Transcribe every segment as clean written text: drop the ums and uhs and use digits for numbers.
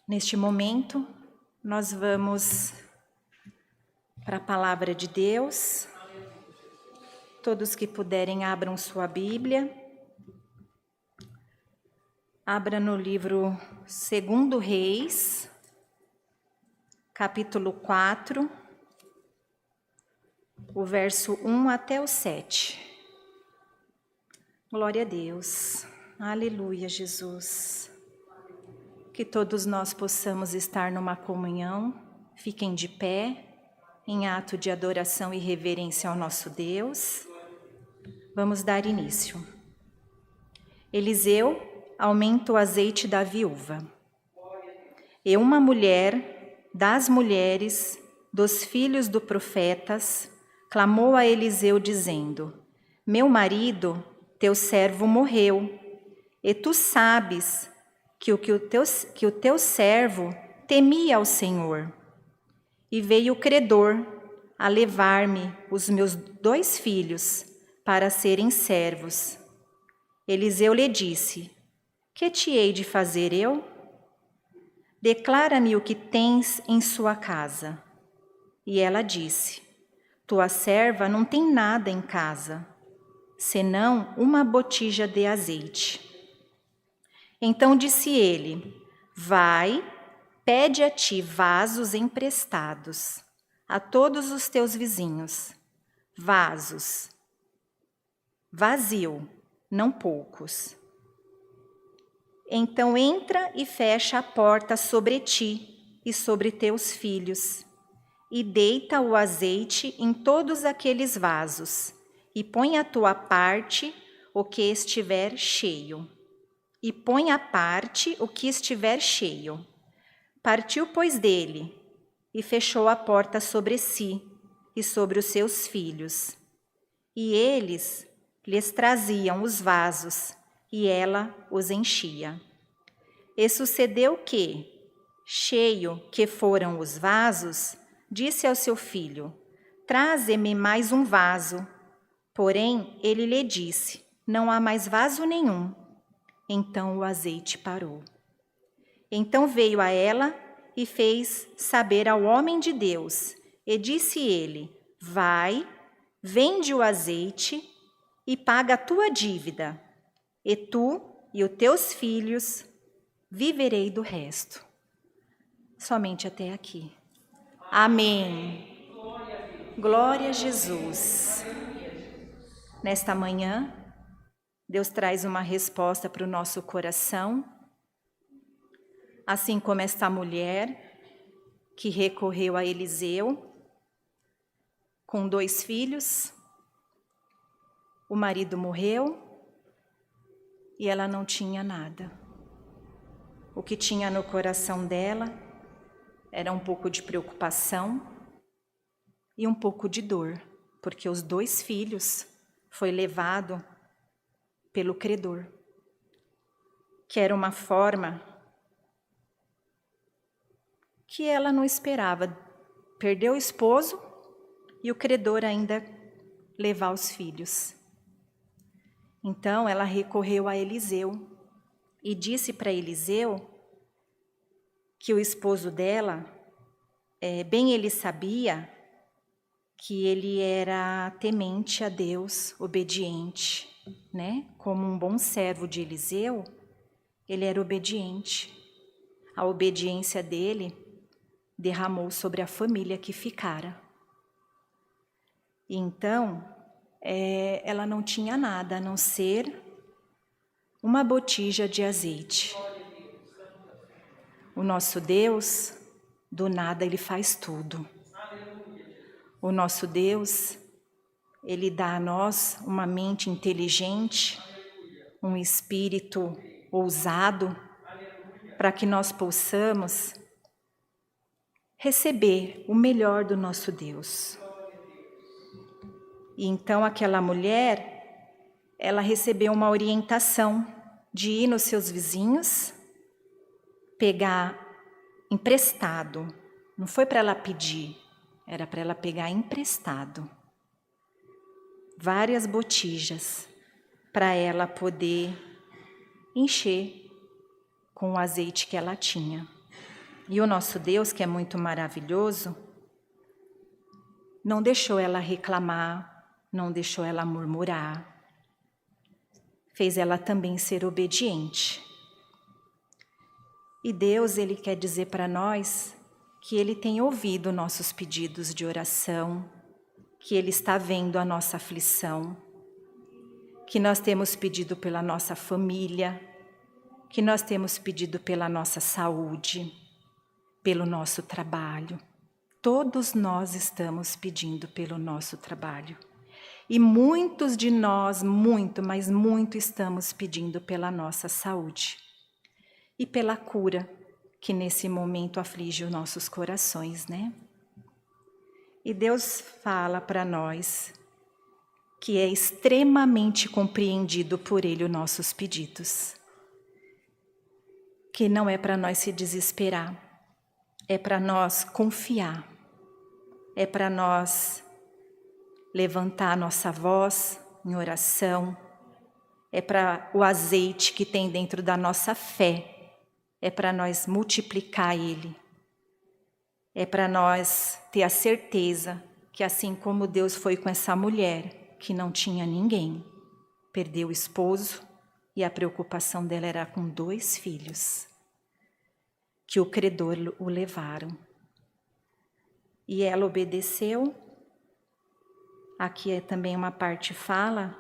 Neste momento, nós vamos para a palavra de Deus. Todos que puderem, abram sua Bíblia. Abra no livro 2 Reis, capítulo 4, o verso 1 até o 7. Glória a Deus. Aleluia, Jesus. Que todos nós possamos estar numa comunhão. Fiquem de pé, em ato de adoração e reverência ao nosso Deus. Vamos dar início. Eliseu aumenta o azeite da viúva. E uma mulher das mulheres dos filhos dos profetas clamou a Eliseu dizendo: Meu marido, teu servo, morreu, e tu sabes que o teu servo temia ao Senhor. E veio o credor a levar-me os meus 2 filhos para serem servos. Eliseu lhe disse: Que te hei de fazer eu? Declara-me o que tens em sua casa. E ela disse: Tua serva não tem nada em casa, senão uma botija de azeite. Então disse ele: Vai, pede a ti vasos emprestados a todos os teus vizinhos, vasos, vazio, não poucos. Então entra e fecha a porta sobre ti e sobre teus filhos, e deita o azeite em todos aqueles vasos, e põe à tua parte o que estiver cheio. E põe à parte o que estiver cheio. Partiu, pois, dele, e fechou a porta sobre si e sobre os seus filhos. E eles lhes traziam os vasos, e ela os enchia. E sucedeu que, cheio que foram os vasos, disse ao seu filho: Traze-me mais um vaso. Porém, ele lhe disse: Não há mais vaso nenhum. Então o azeite parou. Então veio a ela e fez saber ao homem de Deus, e disse ele: Vai, vende o azeite e paga a tua dívida, e tu e os teus filhos viverei do resto. Somente até aqui. Amém. Glória a Jesus. Nesta manhã, Deus traz uma resposta para o nosso coração, assim como esta mulher que recorreu a Eliseu com 2 filhos. O marido morreu e ela não tinha nada. O que tinha no coração dela era um pouco de preocupação e um pouco de dor, porque os 2 filhos foi levado pelo credor, que era uma forma que ela não esperava. Perdeu o esposo e o credor ainda levar os filhos. Então ela recorreu a Eliseu e disse para Eliseu que o esposo dela, bem ele sabia que ele era temente a Deus, obediente, né? Como um bom servo de Eliseu, ele era obediente. A obediência dele derramou sobre a família que ficara. Então, ela não tinha nada a não ser uma botija de azeite. O nosso Deus, do nada, ele faz tudo. O nosso Deus, ele dá a nós uma mente inteligente, um espírito ousado, para que nós possamos receber o melhor do nosso Deus. E então aquela mulher, ela recebeu uma orientação de ir nos seus vizinhos, pegar emprestado. Não foi para ela pedir, era para ela pegar emprestado. Várias botijas para ela poder encher com o azeite que ela tinha. E o nosso Deus, que é muito maravilhoso, não deixou ela reclamar, não deixou ela murmurar. Fez ela também ser obediente. E Deus, Ele quer dizer para nós que Ele tem ouvido nossos pedidos de oração, que Ele está vendo a nossa aflição, que nós temos pedido pela nossa família, que nós temos pedido pela nossa saúde, pelo nosso trabalho. Todos nós estamos pedindo pelo nosso trabalho. E muitos de nós, mas muito estamos pedindo pela nossa saúde. E pela cura, que nesse momento aflige os nossos corações, né? E Deus fala para nós que é extremamente compreendido por Ele os nossos pedidos. Que não é para nós se desesperar, é para nós confiar, é para nós levantar a nossa voz em oração, é para o azeite que tem dentro da nossa fé, é para nós multiplicar ele, é para nós ter a certeza que assim como Deus foi com essa mulher que não tinha ninguém, perdeu o esposo e a preocupação dela era com 2 filhos, que o credor o levaram. E ela obedeceu. Aqui é também uma parte fala,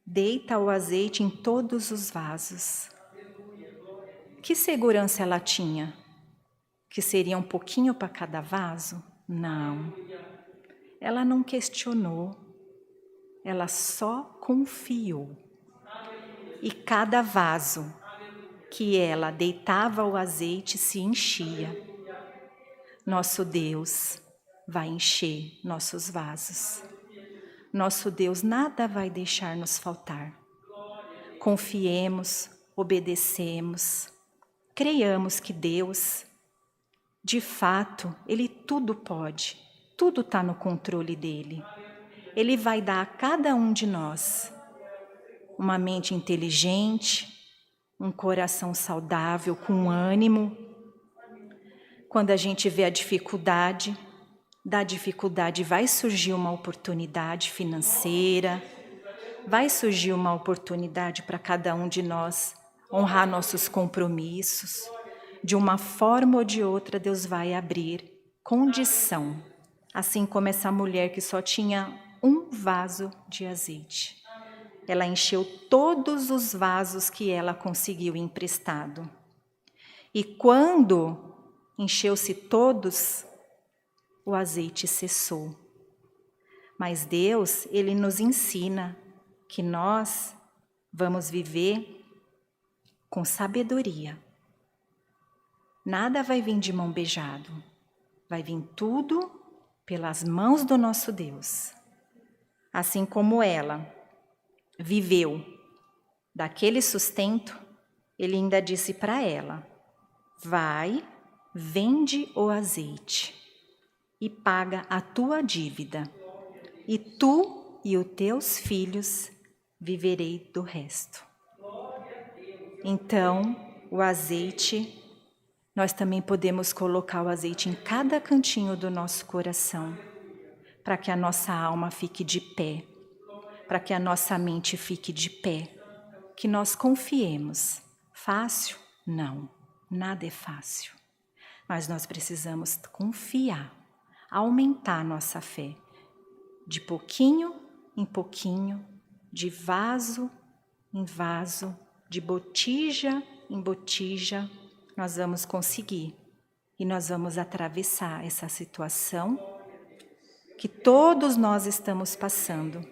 deita o azeite em todos os vasos. Que segurança ela tinha? Que seria um pouquinho para cada vaso? Não. Ela não questionou, ela só confiou. E cada vaso que ela deitava o azeite se enchia. Nosso Deus vai encher nossos vasos. Nosso Deus nada vai deixar nos faltar. Confiemos, obedecemos, creiamos que Deus, de fato, Ele tudo pode, tudo está no controle dEle. Ele vai dar a cada um de nós uma mente inteligente, um coração saudável, com ânimo. Quando a gente vê a dificuldade, da dificuldade vai surgir uma oportunidade financeira, vai surgir uma oportunidade para cada um de nós honrar nossos compromissos. De uma forma ou de outra, Deus vai abrir condição, assim como essa mulher que só tinha um vaso de azeite. Ela encheu todos os vasos que ela conseguiu emprestado. E quando encheu-se todos, o azeite cessou. Mas Deus, Ele nos ensina que nós vamos viver com sabedoria. Nada vai vir de mão beijada, vai vir tudo pelas mãos do nosso Deus. Assim como ela viveu daquele sustento, Ele ainda disse para ela: vai, vende o azeite e paga a tua dívida, e tu e os teus filhos viverei do resto. Então, o azeite, nós também podemos colocar o azeite em cada cantinho do nosso coração, para que a nossa alma fique de pé, para que a nossa mente fique de pé, que nós confiemos. Fácil? Não, nada é fácil. Mas nós precisamos confiar, aumentar a nossa fé, de pouquinho em pouquinho, de vaso em vaso, de botija em botija, nós vamos conseguir. E nós vamos atravessar essa situação que todos nós estamos passando.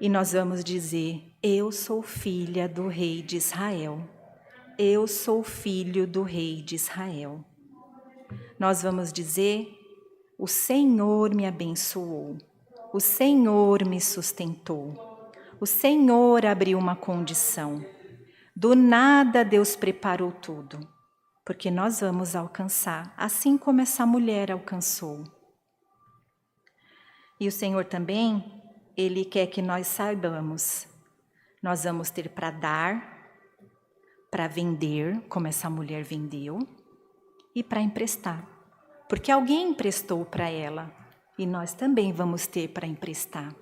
E nós vamos dizer: eu sou filha do rei de Israel. Eu sou filho do rei de Israel. Nós vamos dizer: o Senhor me abençoou. O Senhor me sustentou. O Senhor abriu uma condição. Do nada Deus preparou tudo. Porque nós vamos alcançar, assim como essa mulher alcançou. E o Senhor também, Ele quer que nós saibamos. Nós vamos ter para dar, para vender, como essa mulher vendeu, e para emprestar. Porque alguém emprestou para ela e nós também vamos ter para emprestar.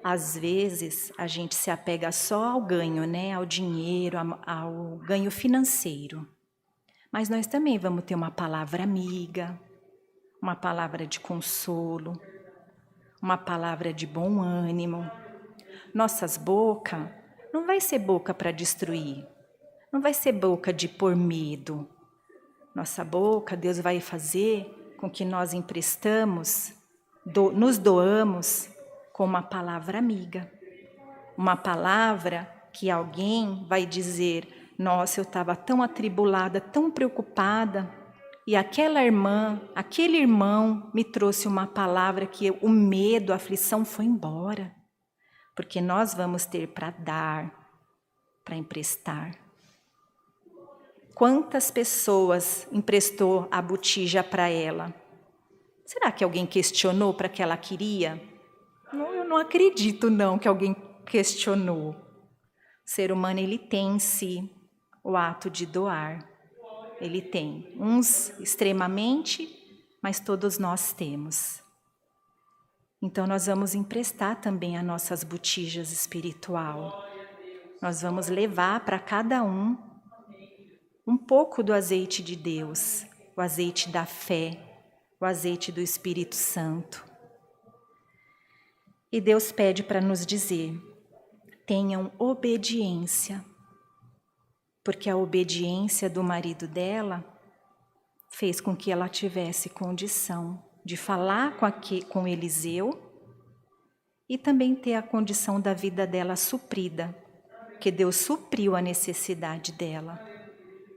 Às vezes a gente se apega só ao ganho, né? Ao dinheiro, ao ganho financeiro. Mas nós também vamos ter uma palavra amiga, uma palavra de consolo, uma palavra de bom ânimo. Nossas bocas não vai ser boca para destruir, não vai ser boca de pôr medo. Nossa boca, Deus vai fazer com que nós emprestamos, nos doamos com uma palavra amiga. Uma palavra que alguém vai dizer: nossa, eu estava tão atribulada, tão preocupada, e aquela irmã, aquele irmão me trouxe uma palavra que o medo, a aflição foi embora. Porque nós vamos ter para dar, para emprestar. Quantas pessoas emprestou a botija para ela? Será que alguém questionou para que ela queria? Não, eu não acredito não que alguém questionou. O ser humano, ele tem em si o ato de doar. Ele tem, uns extremamente, mas todos nós temos. Então nós vamos emprestar também as nossas botijas espiritual. Nós vamos levar para cada um pouco do azeite de Deus, o azeite da fé, o azeite do Espírito Santo. E Deus pede para nos dizer: tenham obediência, porque a obediência do marido dela fez com que ela tivesse condição de falar com Eliseu e também ter a condição da vida dela suprida, porque Deus supriu a necessidade dela.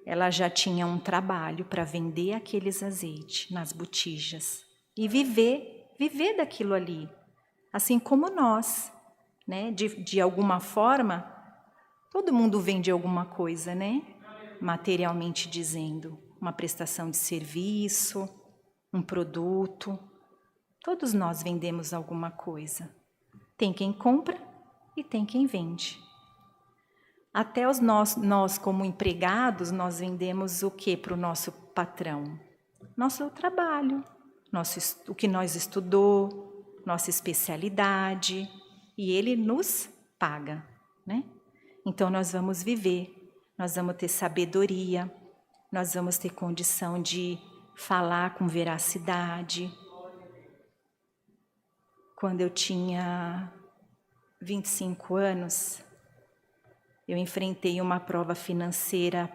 Ela já tinha um trabalho para vender aqueles azeites nas botijas e viver daquilo ali, assim como nós, né? De alguma forma, todo mundo vende alguma coisa, né? Materialmente dizendo, uma prestação de serviço, um produto, todos nós vendemos alguma coisa. Tem quem compra e tem quem vende. Até nós como empregados, nós vendemos o que para o nosso patrão? Nosso trabalho, o que nós estudou, nossa especialidade, e ele nos paga, né? Então nós vamos viver, nós vamos ter sabedoria, nós vamos ter condição de falar com veracidade. Quando eu tinha 25 anos, eu enfrentei uma prova financeira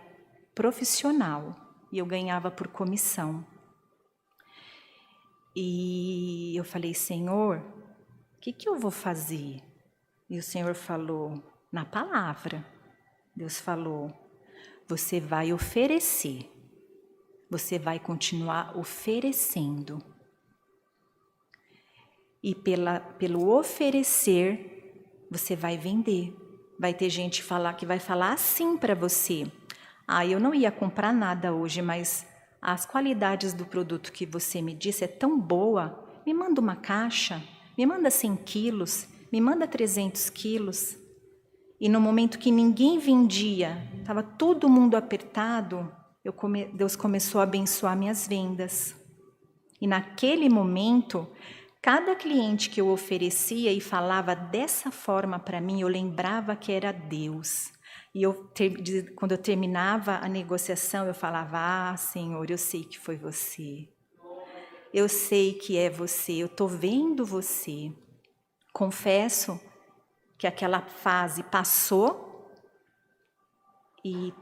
profissional e eu ganhava por comissão. E eu falei: Senhor, o que eu vou fazer? E o Senhor falou, na palavra, Deus falou: você vai oferecer, você vai oferecendo. E pelo oferecer, você vai vender. Vai ter gente que vai falar assim para você: eu não ia comprar nada hoje, mas as qualidades do produto que você me disse é tão boa, me manda uma caixa, me manda 100 quilos, me manda 300 quilos. E no momento que ninguém vendia, estava todo mundo apertado, Deus começou a abençoar minhas vendas. E naquele momento, cada cliente que eu oferecia e falava dessa forma para mim, eu lembrava que era Deus. E quando eu terminava a negociação, eu falava: Senhor, eu sei que foi você. Eu sei que é você, eu estou vendo você. Confesso que aquela fase passou e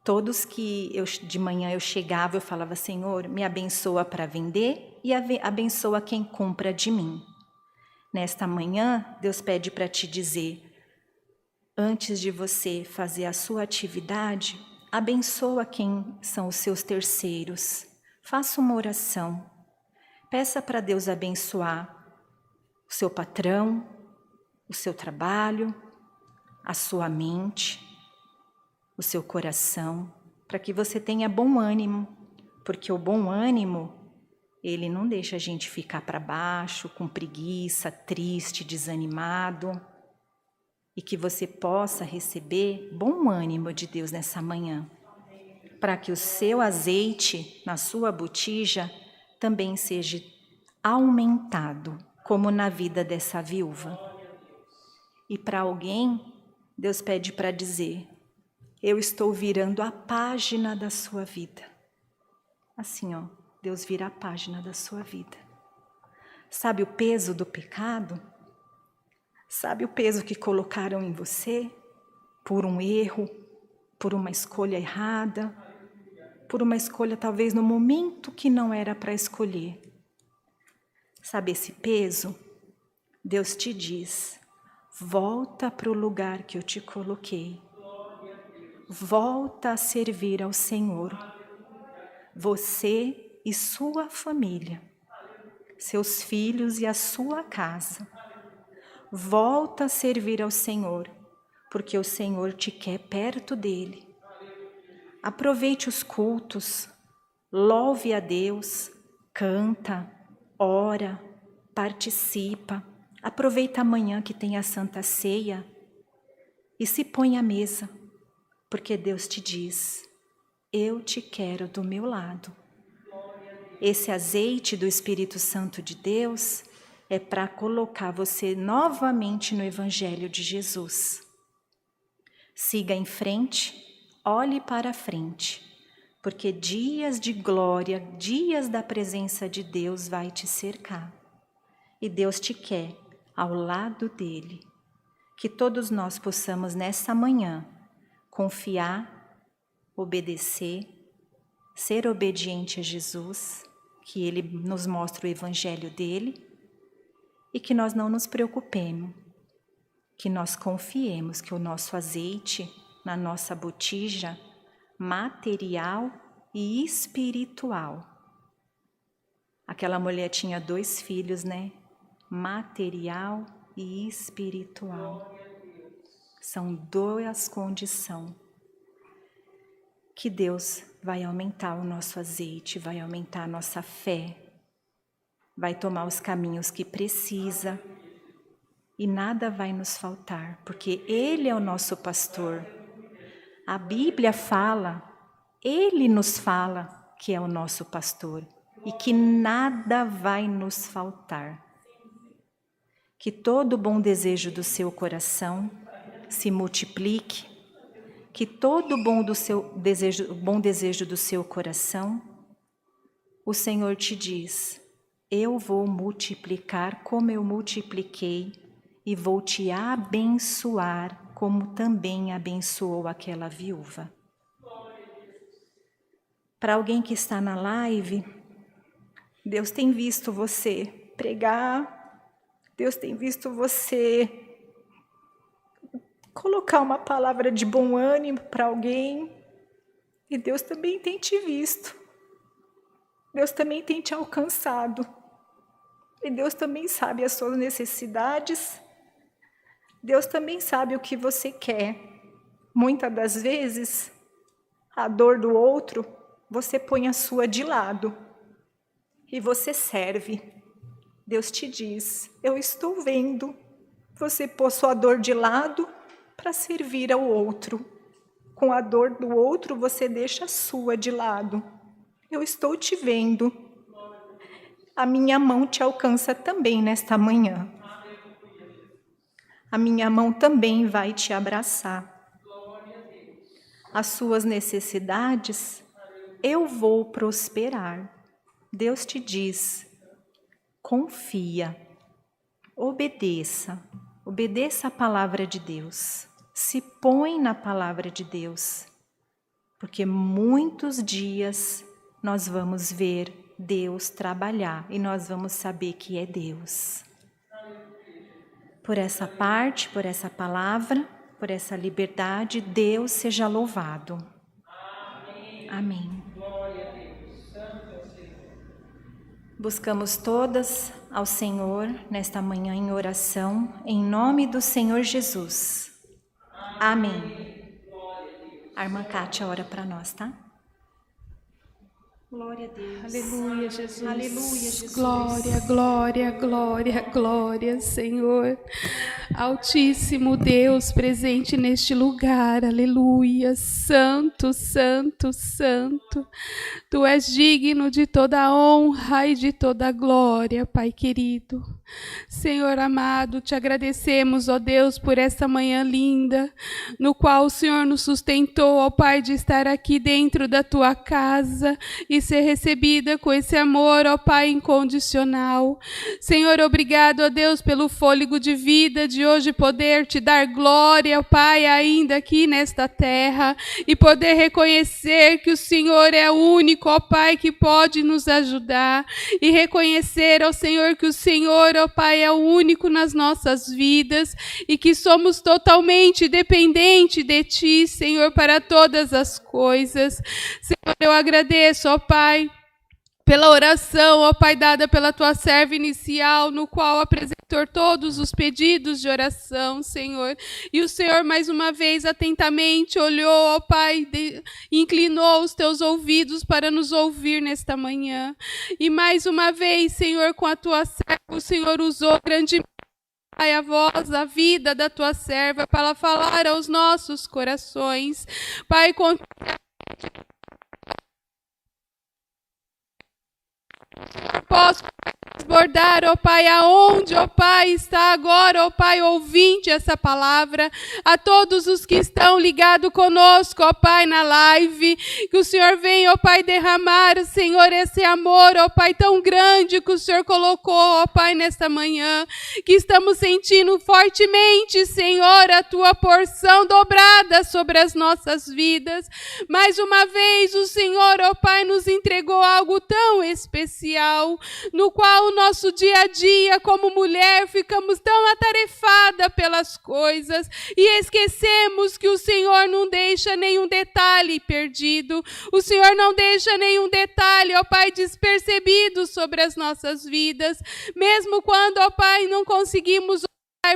todos que de manhã eu chegava, eu falava: Senhor, me abençoa para vender e abençoa quem compra de mim. Nesta manhã, Deus pede para te dizer: antes de você fazer a sua atividade, abençoa quem são os seus terceiros. Faça uma oração. Peça para Deus abençoar o seu patrão, o seu trabalho, a sua mente, o seu coração, para que você tenha bom ânimo, porque o bom ânimo, ele não deixa a gente ficar para baixo, com preguiça, triste, desanimado. e que você possa receber bom ânimo de Deus nessa manhã, para que o seu azeite na sua botija também seja aumentado, como na vida dessa viúva. E para alguém, Deus pede para dizer: eu estou virando a página da sua vida. Assim, ó, Deus vira a página da sua vida. Sabe o peso do pecado? Sabe o peso que colocaram em você por um erro, por uma escolha errada, por uma escolha talvez no momento que não era para escolher? Sabe esse peso? Deus te diz: volta para o lugar que eu te coloquei. Volta a servir ao Senhor. Você e sua família, seus filhos e a sua casa. Volta a servir ao Senhor, porque o Senhor te quer perto dele. Aproveite os cultos, louve a Deus, canta, ora, participa. Aproveita amanhã que tem a Santa Ceia e se põe à mesa, porque Deus te diz: eu te quero do meu lado. Esse azeite do Espírito Santo de Deus é para colocar você novamente no Evangelho de Jesus. Siga em frente, olhe para frente, porque dias de glória, dias da presença de Deus vai te cercar. E Deus te quer ao lado dele. Que todos nós possamos nessa manhã confiar, obedecer, ser obediente a Jesus, que ele nos mostra o Evangelho dele, e que nós não nos preocupemos, que nós confiemos que o nosso azeite na nossa botija material e espiritual. Aquela mulher tinha 2 filhos, né? Material e espiritual. São 2 condições. Que Deus vai aumentar o nosso azeite, vai aumentar a nossa fé, vai tomar os caminhos que precisa e nada vai nos faltar, porque Ele é o nosso pastor. A Bíblia fala, Ele nos fala que é o nosso pastor e que nada vai nos faltar. Que todo bom desejo do seu coração se multiplique, que todo bom desejo do seu coração, o Senhor te diz: eu vou multiplicar como eu multipliquei e vou te abençoar como também abençoou aquela viúva. Para alguém que está na live, Deus tem visto você pregar, Deus tem visto você colocar uma palavra de bom ânimo para alguém, e Deus também tem te visto. Deus também tem te alcançado. E Deus também sabe as suas necessidades. Deus também sabe o que você quer. Muitas das vezes, a dor do outro, você põe a sua de lado. E você serve. Deus te diz: eu estou vendo. Você pôs sua dor de lado para servir ao outro. Com a dor do outro, você deixa a sua de lado. Eu estou te vendo. A minha mão te alcança também nesta manhã. A minha mão também vai te abraçar. As suas necessidades, eu vou prosperar. Deus te diz: confia, obedeça a palavra de Deus. Se põe na palavra de Deus, porque muitos dias nós vamos ver Deus trabalhar e nós vamos saber que é Deus. Por essa parte, por essa palavra, por essa liberdade, Deus seja louvado. Amém. Buscamos todas ao Senhor nesta manhã em oração, em nome do Senhor Jesus. Amém. A irmã Kátia ora para nós, tá? Glória a Deus. Aleluia, Jesus. Aleluia, Jesus. Glória, glória, glória, glória, Senhor. Altíssimo Deus presente neste lugar. Aleluia. Santo, santo, santo. Tu és digno de toda honra e de toda glória, Pai querido. Senhor amado, te agradecemos, ó Deus, por esta manhã linda, no qual o Senhor nos sustentou, ó Pai, de estar aqui dentro da tua casa e ser recebida com esse amor, ó Pai, incondicional. Senhor, obrigado, ó Deus, pelo fôlego de vida de hoje poder te dar glória, ó Pai, ainda aqui nesta terra e poder reconhecer que o Senhor é o único, ó Pai, que pode nos ajudar e reconhecer, ó Senhor, que o Senhor, ó Pai, é o único nas nossas vidas e que somos totalmente dependentes de Ti, Senhor, para todas as coisas. Senhor, eu agradeço, ó Pai, pela oração, ó Pai, dada pela Tua serva inicial, no qual apresentou todos os pedidos de oração, Senhor. E o Senhor, mais uma vez, atentamente olhou, ó Pai, inclinou os Teus ouvidos para nos ouvir nesta manhã. E mais uma vez, Senhor, com a Tua serva, o Senhor usou grandemente, Pai, a voz, a vida da Tua serva para falar aos nossos corações. Pai, posso transbordar, ó Pai, aonde, ó Pai, está agora, ó Pai, ouvinte essa palavra, a todos os que estão ligados conosco, ó Pai, na live, que o Senhor venha, ó Pai, derramar, Senhor, esse amor, ó Pai, tão grande que o Senhor colocou, ó Pai, nesta manhã, que estamos sentindo fortemente, Senhor, a Tua porção dobrada sobre as nossas vidas. Mais uma vez, o Senhor, ó Pai, nos entregou algo tão especial, no qual o nosso dia a dia como mulher ficamos tão atarefadas pelas coisas e esquecemos que o Senhor não deixa nenhum detalhe perdido, o Senhor não deixa nenhum detalhe, ó Pai, despercebido sobre as nossas vidas, mesmo quando, ó Pai, não conseguimos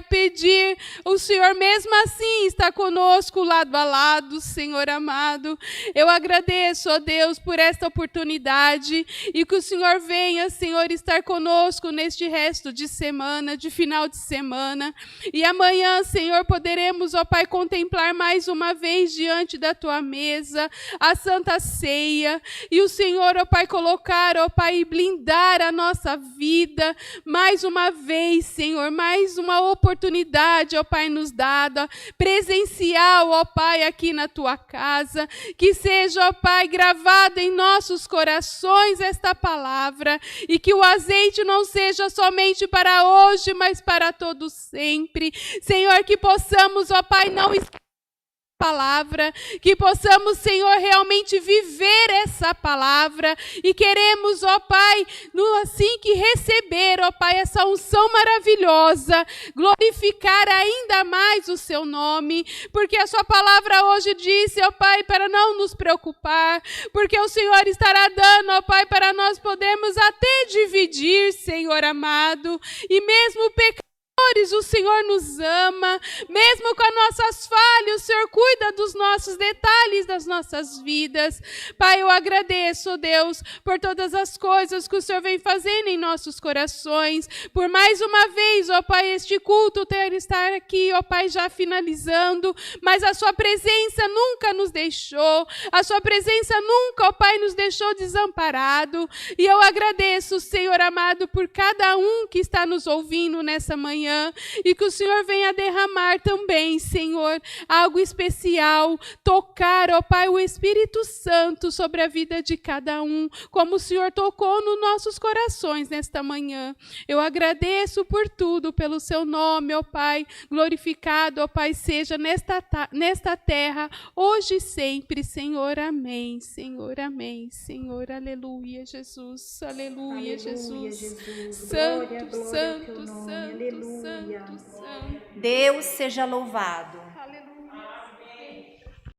pedir, o Senhor mesmo assim está conosco lado a lado, Senhor amado. Eu agradeço, ó Deus, por esta oportunidade e que o Senhor venha, Senhor, estar conosco neste resto de semana, de final de semana. E amanhã, Senhor, poderemos, ó Pai, contemplar mais uma vez diante da Tua mesa a Santa Ceia e o Senhor, ó Pai, colocar, ó Pai, e blindar a nossa vida mais uma vez, Senhor, mais uma oportunidade, ó Pai, nos dada, presencial, ó Pai, aqui na Tua casa, que seja, ó Pai, gravada em nossos corações esta palavra, e que o azeite não seja somente para hoje, mas para todo sempre. Senhor, que possamos, ó Pai, não esquecer palavra, que possamos, Senhor, realmente viver essa palavra e queremos, ó Pai, assim que receber, ó Pai, essa unção maravilhosa, glorificar ainda mais o Seu nome, porque a Sua palavra hoje disse, ó Pai, para não nos preocupar, porque o Senhor estará dando, ó Pai, para nós podermos até dividir, Senhor amado, e mesmo pecadores, o Senhor nos ama, mesmo com as nossas falhas, o Senhor cuida dos nossos detalhes das nossas vidas. Pai, eu agradeço, Deus, por todas as coisas que o Senhor vem fazendo em nossos corações, por mais uma vez, ó Pai, este culto ter estar aqui, ó Pai, já finalizando, mas a Sua presença nunca nos deixou, a Sua presença nunca, ó Pai, nos deixou desamparado, e eu agradeço, Senhor amado, por cada um que está nos ouvindo nessa manhã, e que o Senhor venha derramar também, Senhor, algo especial, tocar, ó Pai, o Espírito Santo sobre a vida de cada um, como o Senhor tocou nos nossos corações nesta manhã. Eu agradeço por tudo, pelo Seu nome, ó Pai, glorificado, ó Pai, seja nesta terra, hoje e sempre, Senhor, amém, Senhor, amém, Senhor, aleluia, Jesus, aleluia, Jesus, santo, glória, glória santo, ao Teu nome. santo, Aleluia. santo, santo. Deus seja louvado.